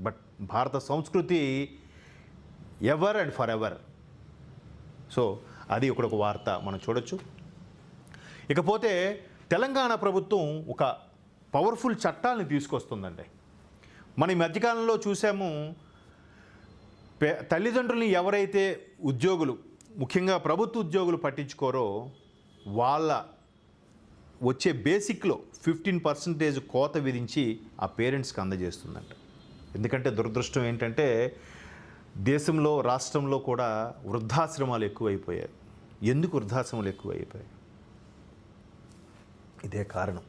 But భారత సంస్కృతి ever and for ever. So అది ఒక వార్త మనం చూడొచ్చు. ఇకపోతే తెలంగాణ ప్రభుత్వం ఒక పవర్ఫుల్ చట్టాలను తీసుకొస్తుందండి. మన ఈ మధ్యకాలంలో చూసాము, తల్లిదండ్రులని ఎవరైతే ఉద్యోగులు, ముఖ్యంగా ప్రభుత్వ ఉద్యోగులు పట్టించుకోరో వాళ్ళ వచ్చే బేసిక్లో 15% కోత విధించి ఆ పేరెంట్స్కి అందజేస్తుందంట. ఎందుకంటే దురదృష్టం ఏంటంటే దేశంలో, రాష్ట్రంలో కూడా వృద్ధాశ్రమాలు ఎక్కువైపోయాయి. ఎందుకు వృద్ధాశ్రమాలు ఎక్కువైపోయాయి? ఇదే కారణం.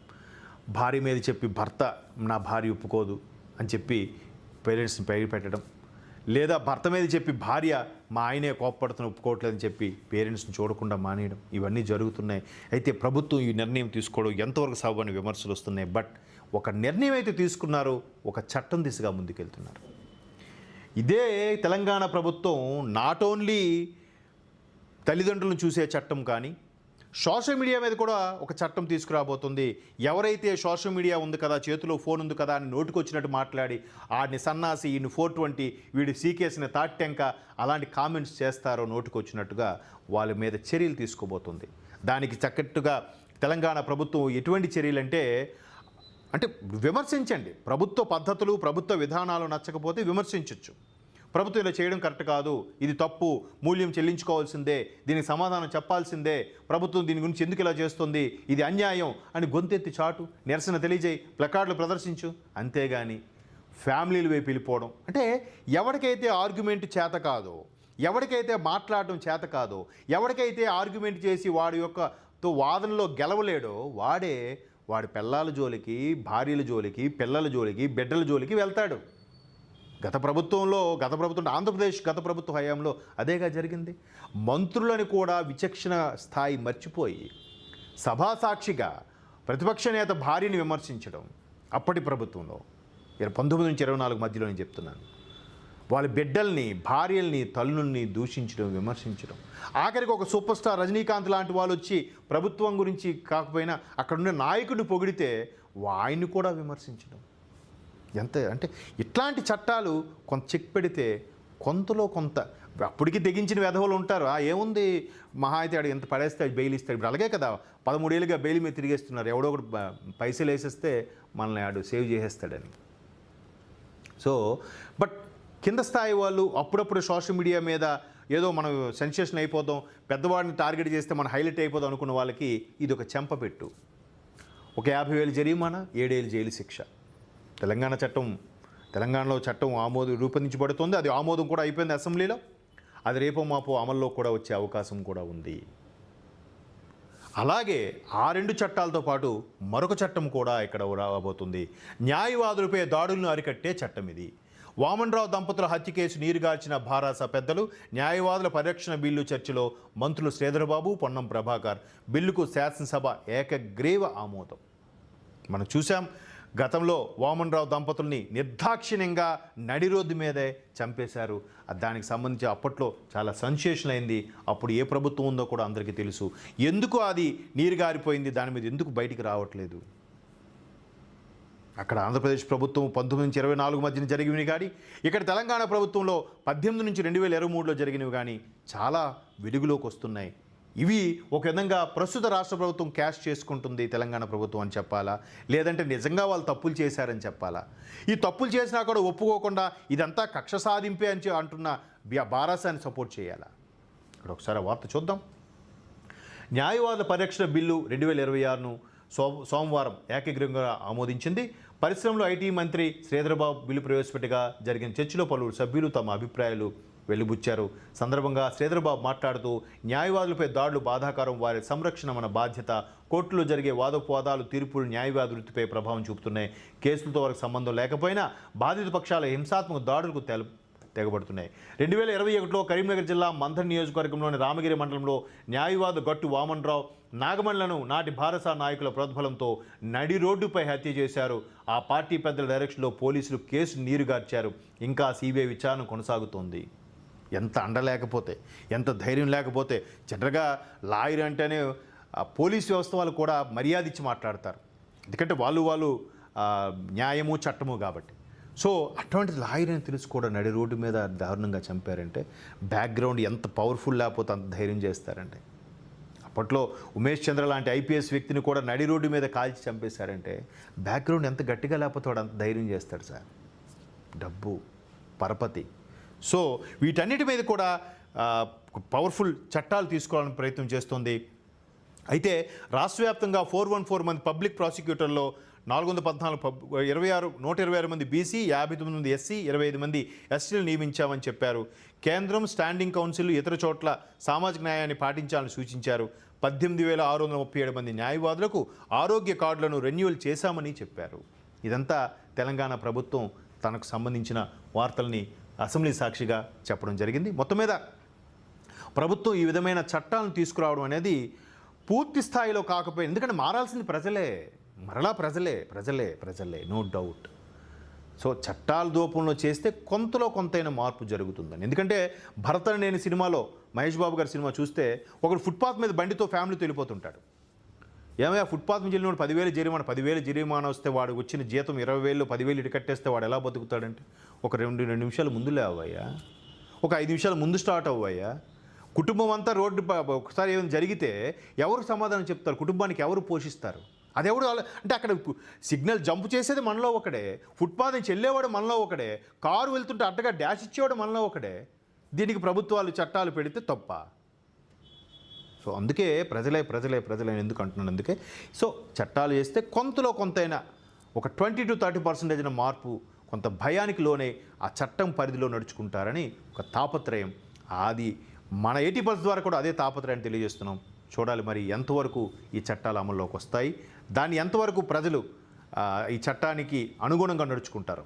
భార్య మీద చెప్పి భర్త నా భార్య ఒప్పుకోదు అని చెప్పి పేరెంట్స్ని పైకి పెట్టడం, లేదా భర్త మీద చెప్పి భార్య మా ఆయనే కోప్పడుతున్న ఒప్పుకోవట్లేదని చెప్పి పేరెంట్స్ని చూడకుండా మానేయడం, ఇవన్నీ జరుగుతున్నాయి. అయితే ప్రభుత్వం ఈ నిర్ణయం తీసుకోవడం ఎంతవరకు సబబని విమర్శలు వస్తున్నాయి. బట్ ఒక నిర్ణయం అయితే తీసుకున్నారు, ఒక చట్టం దిశగా ముందుకెళ్తున్నారు. ఇదే తెలంగాణ ప్రభుత్వం నాట్ ఓన్లీ తల్లిదండ్రులను చూసే చట్టం కానీ సోషల్ మీడియా మీద కూడా ఒక చట్టం తీసుకురాబోతుంది. ఎవరైతే సోషల్ మీడియా ఉంది కదా, చేతిలో ఫోన్ ఉంది కదా అని నోటుకొచ్చినట్టు మాట్లాడి ఆడిని సన్నాసి, ఈయన 420, వీడి సీకేసిన తాట్టెంక అలాంటి కామెంట్స్ చేస్తారో నోటుకొచ్చినట్టుగా వాళ్ళ మీద చర్యలు తీసుకోబోతుంది. దానికి చక్కట్టుగా తెలంగాణ ప్రభుత్వం ఎటువంటి చర్యలు అంటే విమర్శించండి. ప్రభుత్వ పద్ధతులు, ప్రభుత్వ విధానాలు నచ్చకపోతే విమర్శించవచ్చు. ప్రభుత్వం ఇలా చేయడం కరెక్ట్ కాదు, ఇది తప్పు, మూల్యం చెల్లించుకోవాల్సిందే, దీనికి సమాధానం చెప్పాల్సిందే, ప్రభుత్వం దీని గురించి ఎందుకు ఇలా చేస్తుంది, ఇది అన్యాయం అని గొంతెత్తి చాటు, నిరసన తెలియజేయి, ప్లకార్డులు ప్రదర్శించు. అంతేగాని ఫ్యామిలీల వైపు వెళ్ళిపోవడం అంటే ఎవరికైతే ఆర్గ్యుమెంట్ చేత కాదో, ఎవరికైతే మాట్లాడడం చేత కాదో, ఎవరికైతే ఆర్గ్యుమెంట్ చేసి వాడి యొక్కతో వాదనలో గెలవలేడో వాడి పిల్లల జోలికి, భార్యల జోలికి, పిల్లల జోలికి, బిడ్డల జోలికి వెళ్తాడు. గత ప్రభుత్వం ఆంధ్రప్రదేశ్ గత ప్రభుత్వ హయాంలో అదేగా జరిగింది. మంత్రులను కూడా విచక్షణ స్థాయి మర్చిపోయి సభాసాక్షిగా ప్రతిపక్ష నేత భార్యని విమర్శించడం అప్పటి ప్రభుత్వంలో 19 నుంచి 24 మధ్యలో నేను చెప్తున్నాను. వాళ్ళ బిడ్డల్ని, భార్యల్ని, తల్లుల్ని దూషించడం, విమర్శించడం. ఆఖరికి ఒక సూపర్ స్టార్ రజనీకాంత్ లాంటి వాళ్ళు వచ్చి ప్రభుత్వం గురించి కాకపోయినా అక్కడున్న నాయకుడిని పొగిడితే ఆయన్ని కూడా విమర్శించడం. ఎంత అంటే ఇట్లాంటి చట్టాలు కొంత చెక్ పెడితే కొంతలో కొంత అప్పటికి తెగించిన వెధవలు ఉంటారు. ఏముంది, మహా అయితే ఆడు ఎంత పడేస్తే బెయిల్ ఇస్తాడు. ఇప్పుడు అలాగే కదా 13 ఏళ్ళుగా బెయిల్ మీద తిరిగేస్తున్నారు. ఎవడో ఒకటి పైసలు వేసేస్తే మనల్ని ఆడు సేవ్ చేసేస్తాడని. సో బట్ కింద స్థాయి వాళ్ళు అప్పుడప్పుడు సోషల్ మీడియా మీద ఏదో మనం సెన్సేషన్ అయిపోదాం, పెద్దవాడిని టార్గెట్ చేస్తే మనం హైలైట్ అయిపోదాం అనుకున్న వాళ్ళకి ఇది ఒక చెంపపెట్టు. ఒక 50,000 జరిమానా, 7 ఏళ్ళు జైలు శిక్ష. తెలంగాణలో చట్టం రూపొందించబడుతుంది. అది ఆమోదం కూడా అయిపోయింది అసెంబ్లీలో. అది రేపో మాపో అమల్లో కూడా వచ్చే అవకాశం కూడా ఉంది. అలాగే ఆ 2 చట్టాలతో పాటు మరొక చట్టం కూడా ఇక్కడ రాబోతుంది. న్యాయవాదులపై దాడులను అరికట్టే చట్టం ఇది. వామన్రావు దంపతుల హత్య కేసు నీరుగార్చిన భారాస పెద్దలు. న్యాయవాదుల పరిరక్షణ బిల్లు చర్చలో మంత్రులు శ్రీధరబాబు, పొన్నం ప్రభాకర్. బిల్లుకు శాసనసభ ఏకగ్రీవ ఆమోదం. మనం చూసాం, గతంలో వామన్రావు దంపతుల్ని నిర్దాక్షిణ్యంగా నడి రోడ్డు మీదే చంపేశారు. దానికి సంబంధించి అప్పట్లో చాలా సెన్సేషన్ అయింది. అప్పుడు ఏ ప్రభుత్వం ఉందో కూడా అందరికీ తెలుసు. ఎందుకు అది నీరుగారిపోయింది, దాని మీద ఎందుకు బయటికి రావట్లేదు? అక్కడ ఆంధ్రప్రదేశ్ ప్రభుత్వం 19 నుంచి 24 మధ్యన జరిగినవి కానీ, ఇక్కడ తెలంగాణ ప్రభుత్వంలో 18 నుంచి 2023లో జరిగినవి కానీ చాలా వెలుగులోకి వస్తున్నాయి. ఇవి ఒక విధంగా ప్రస్తుత రాష్ట్ర ప్రభుత్వం క్యాష్ చేసుకుంటుంది తెలంగాణ ప్రభుత్వం అని చెప్పాలా, లేదంటే నిజంగా వాళ్ళు తప్పులు చేశారని చెప్పాలా? ఈ తప్పులు చేసినా కూడా ఒప్పుకోకుండా ఇదంతా కక్ష సాధింపే అని అంటున్న బారాసాన్ని సపోర్ట్ చేయాలా? ఇక్కడ ఒకసారి వార్త చూద్దాం. న్యాయవాదుల పరిరక్షణ బిల్లు 2026ను సోమవారం ఏకగ్రీవంగా ఆమోదించింది. పరిశ్రమలో ఐటీ మంత్రి శ్రీధరబాబు బిల్లు ప్రవేశపెట్టగా జరిగిన చర్చలో పలువురు సభ్యులు తమ అభిప్రాయాలు వెలుబుచ్చారు. సందర్భంగా శ్రీధరబాబు మాట్లాడుతూ న్యాయవాదులపై దాడులు బాధాకరం, వారి సంరక్షణ మన బాధ్యత. కోర్టులో జరిగే వాదోపవాదాలు, తీర్పులు న్యాయవాద వృత్తిపై ప్రభావం చూపుతున్నాయి. కేసులతో వారికి సంబంధం లేకపోయినా బాధిత పక్షాల హింసాత్మక దాడులకు తెగబడుతున్నాయి. 2021లో కరీంనగర్ జిల్లా మంథన్ నియోజకవర్గంలోని రామగిరి మండలంలో న్యాయవాద గట్టు వామన్రావు, నాగమణులను నాటి భారస నాయకుల ప్రోద్బలంతో నడి రోడ్డుపై హత్య చేశారు. ఆ పార్టీ పెద్దల డైరెక్షన్లో పోలీసులు కేసు నీరుగార్చారు. ఇంకా సిబిఐ విచారణ కొనసాగుతోంది. ఎంత అండ లేకపోతే, ఎంత ధైర్యం లేకపోతే, జనరల్గా లాయర్ అంటేనే పోలీస్ వ్యవస్థ వాళ్ళు కూడా మర్యాద ఇచ్చి మాట్లాడతారు. ఎందుకంటే వాళ్ళు న్యాయము చట్టము కాబట్టి. సో అటువంటి లాయర్ అని తెలుసు కూడా నడి రోడ్డు మీద దారుణంగా చంపారంటే బ్యాక్గ్రౌండ్ ఎంత పవర్ఫుల్ లేకపోతే అంత ధైర్యం చేస్తారంటే. అప్పట్లో ఉమేష్ చంద్ర లాంటి ఐపీఎస్ వ్యక్తిని కూడా నడి రోడ్డు మీద కాల్చి చంపేశారంటే బ్యాక్గ్రౌండ్ ఎంత గట్టిగా లేకపోతే వాడు అంత ధైర్యం చేస్తాడు సార్. డబ్బు, పరపతి. సో వీటన్నిటి మీద కూడా పవర్ఫుల్ చట్టాలు తీసుకోవాలని ప్రయత్నం చేస్తోంది. అయితే రాష్ట్ర వ్యాప్తంగా 414 మంది పబ్లిక్ ప్రాసిక్యూటర్లో 126 మంది బీసీ, 59 మంది ఎస్సీ, 25 మంది ఎస్టీలు నియమించామని చెప్పారు. కేంద్రం, స్టాండింగ్ కౌన్సిల్ ఇతర చోట్ల సామాజిక న్యాయాన్ని పాటించాలని సూచించారు. 18,637 మంది న్యాయవాదులకు ఆరోగ్య కార్డులను రెన్యూవల్ చేశామని చెప్పారు. ఇదంతా తెలంగాణ ప్రభుత్వం తనకు సంబంధించిన వార్తల్ని అసెంబ్లీ సాక్షిగా చెప్పడం జరిగింది. మొత్తం మీద ప్రభుత్వం ఈ విధమైన చట్టాలను తీసుకురావడం అనేది పూర్తి స్థాయిలో కాకపోయింది. ఎందుకంటే మారాల్సింది ప్రజలే, మరలా ప్రజలే, నో డౌట్. సో చట్టాల రూపంలో చేస్తే కొంతలో కొంతైనా మార్పు జరుగుతుందని. ఎందుకంటే భరతనేని సినిమాలో మహేష్ బాబు గారి సినిమా చూస్తే ఒకడు ఫుట్పాత్ మీద బండితో ఫ్యామిలీతో వెళ్ళిపోతుంటాడు. ఏమయ్యా ఫుట్పాత్ మీద వెళ్ళినోడు 10,000 జరిమానా వస్తే వాడు వచ్చిన జీతం 20,000, 10,000 ఇటు కట్టేస్తే వాడు ఎలా బతుకుతాడంటే ఒక 2 నిమిషాలు ముందు లేవయ్యా, ఒక 5 నిమిషాలు ముందు స్టార్ట్ అవ్వయ్యా. కుటుంబం అంతా రోడ్డు ఒకసారి ఏమైనా జరిగితే ఎవరు సమాధానం చెప్తారు? కుటుంబానికి ఎవరు పోషిస్తారు? అదెవడు అంటే అక్కడ సిగ్నల్ జంప్ చేసేది మనలో ఒకడే, ఫుట్పాత్ నుంచి వెళ్ళేవాడు మనలో ఒకడే, కారు వెళ్తుంటే అడ్డగా డాష్ ఇచ్చేవాడు మనలో ఒకడే. దీనికి ప్రభుత్వాలు చట్టాలు పెడితే తప్ప. సో అందుకే ప్రజలే ఎందుకు అంటున్నాను, అందుకే సో చట్టాలు చేస్తే కొంతలో కొంతైనా ఒక 20 to 30% మార్పు, కొంత భయానికి లోనే ఆ చట్టం పరిధిలో నడుచుకుంటారని ఒక తాపత్రయం. అది మన 80% ద్వారా కూడా అదే తాపత్రయాన్ని తెలియజేస్తున్నాం. చూడాలి మరి ఎంతవరకు ఈ చట్టాలు అమల్లోకి వస్తాయి, దాన్ని ఎంతవరకు ప్రజలు ఈ చట్టానికి అనుగుణంగా నడుచుకుంటారు.